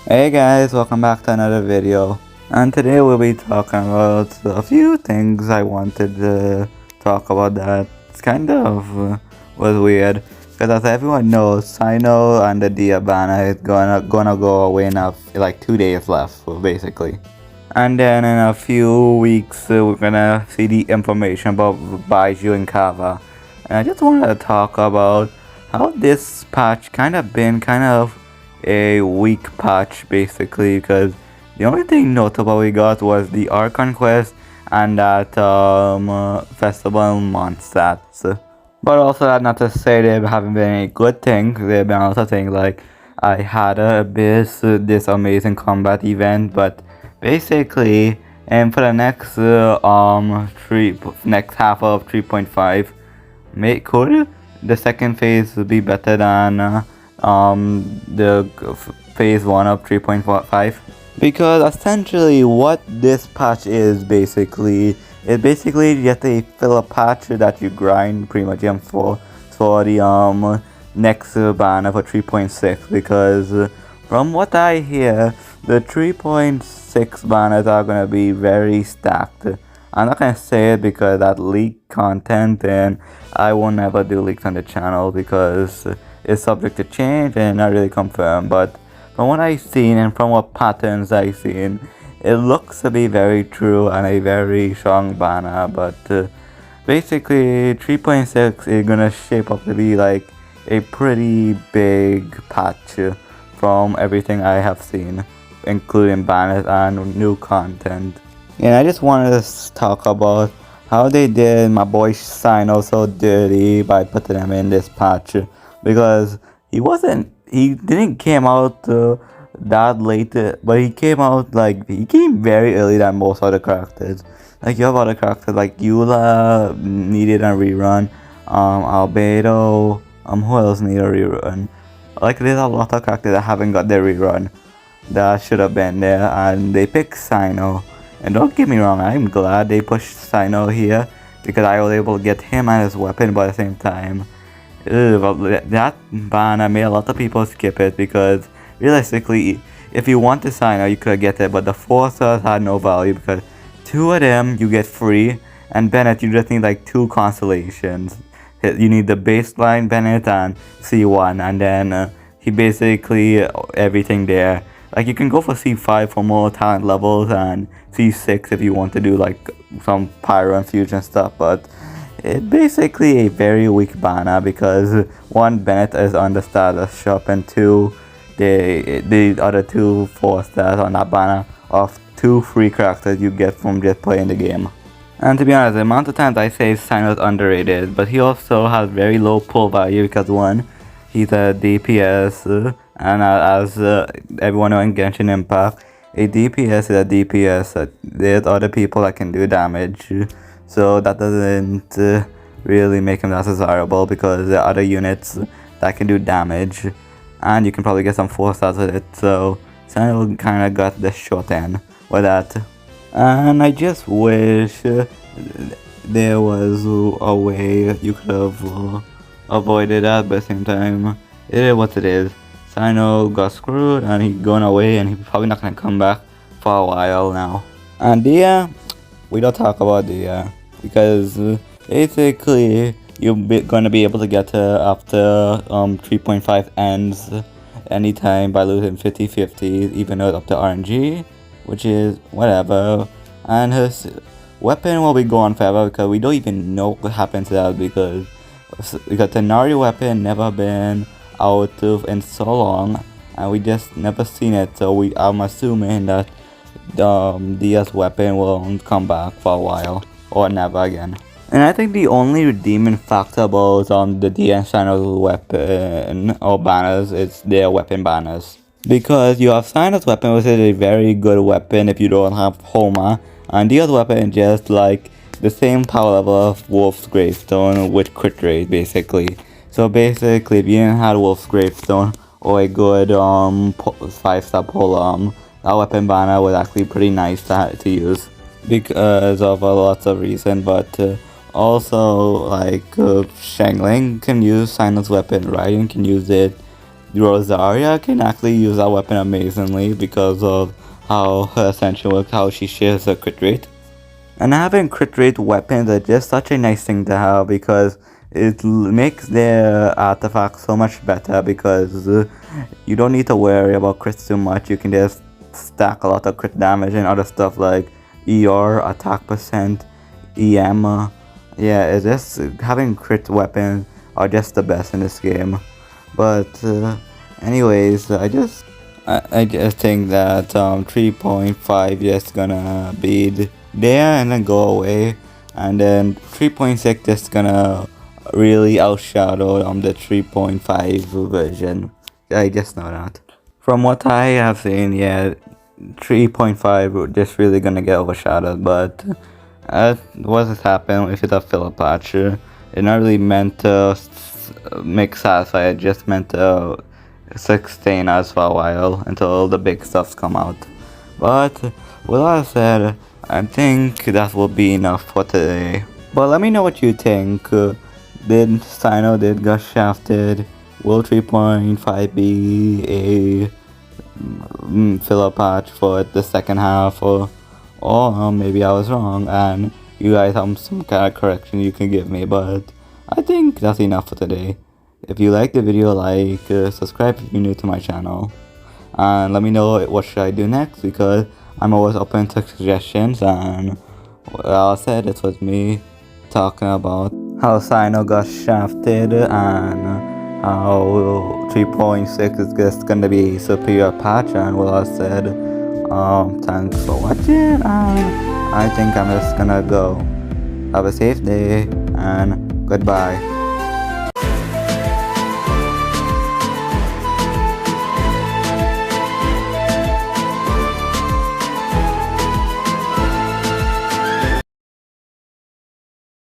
Hey guys, welcome back to another video. And today we'll be talking about a few things I wanted to talk about that kind of was weird. Because as everyone knows, Cyno and the Dia banner is gonna go away in like 2 days left, basically. And then in a few weeks we're gonna see the information about Baiju and Kava. And I just wanted to talk about how this patch been a weak patch basically, because the only thing notable we got was the Archon quest and that festival Mondstadts. But also that not to say there haven't been any good things. There have been also things like I had a Abyss, this amazing combat event, but basically, and for the next half of 3.5, could the second phase be better than the phase 1 of 3.5? Because essentially what this patch is basically just a filler patch that you grind pretty much for the next banner for 3.6, because from what I hear, the 3.6 banners are gonna be very stacked. I'm not gonna say it because that leaked content, and I will never do leaks on the channel because it's subject to change and not really confirmed. But from what I've seen and from what patterns I've seen, it looks to be very true and a very strong banner. But basically 3.6 is gonna shape up to be like a pretty big patch from everything I have seen, including banners and new content. And I just wanted to talk about how they did my boy Cyno so dirty by putting him in this patch, because he didn't came out that late, but he came out he came very early than most other characters. Like you have other characters like Eula needed a rerun, Albedo, who else needed a rerun? Like there's a lot of characters that haven't got their rerun that should have been there, and they picked Cyno. And don't get me wrong, I'm glad they pushed Cyno here because I was able to get him and his weapon, but at the same time, that banner made a lot of people skip it, because realistically, if you want the Cyno, you could get it, but the 4 stars had no value because 2 of them you get free, and Bennett you just need like 2 constellations. You need the baseline Bennett and C1, and then he basically everything there. Like you can go for C5 for more talent levels and C6 if you want to do like some pyro and fusion stuff, but it's basically a very weak banner because 1, Bennett is on the status shop, and 2, the other 2 4 stars on that banner of 2 free characters you get from just playing the game. And to be honest, the amount of times I say Cyno is underrated, but he also has very low pull value because 1, he's a DPS, and as everyone knows in Genshin Impact, a DPS is a DPS. There's other people that can do damage, so that doesn't really make him that desirable because there are other units that can do damage, and you can probably get some 4 stars with it. So Cyno kind of got the short end with that. And I just wish there was a way you could have avoided that, but at the same time, it is what it is. Cyno got screwed and he's going away, and he's probably not going to come back for a while now. And Dia, we don't talk about Dia because basically you're going to be able to get her after 3.5 ends anytime by losing 50-50, even though it's up to RNG, which is whatever. And her weapon will be gone forever because we don't even know what happened to that, because the Nari weapon never been out in so long, and we just never seen it. So I'm assuming that Dia's weapon will come back for a while or never again. And I think the only redeeming factor about the Dia and Cyno's weapon or banners is their weapon banners. Because you have Cyno's weapon, which is a very good weapon if you don't have Homa, and Dia's weapon is just like the same power level of Wolf's Gravestone with crit rate basically. So basically, if you didn't have Wolf's Gravestone or a good 5-star pull, that weapon banner was actually pretty nice to use because of lots of reasons. But also like Shangling can use Cyno's weapon, Raiden can use it, Rosaria can actually use that weapon amazingly because of how her ascension works, how she shares her crit rate. And having crit rate weapons are just such a nice thing to have because it makes their artifacts so much better because you don't need to worry about crits too much. You can just stack a lot of crit damage and other stuff like ER, attack percent, EM. Yeah, it's just having crit weapons are just the best in this game. But anyways, I just think that 3.5 just gonna be there and then go away, and then 3.6 just gonna really outshadow the 3.5 version. I just know that. From what I have seen, yeah, 3.5 just really gonna get overshadowed, but what has happened if it's a filler patch? It's not really meant to make satisfy, it just meant to sustain us for a while until the big stuffs come out. But with that said, I think that will be enough for today. But let me know what you think. Did Cyno did get shafted? Will 3.5 be a filler patch for the second half, or maybe I was wrong and you guys have some kind of correction you can give me? But I think that's enough for today. If you like the video, like, subscribe if you're new to my channel, and let me know what should I do next, because I'm always open to suggestions. And well, I said it was me talking about how Cyno got shafted and how 3.6 is just gonna be a superior patch. And well, I said thanks for watching, and I think I'm just gonna go. Have a safe day and goodbye.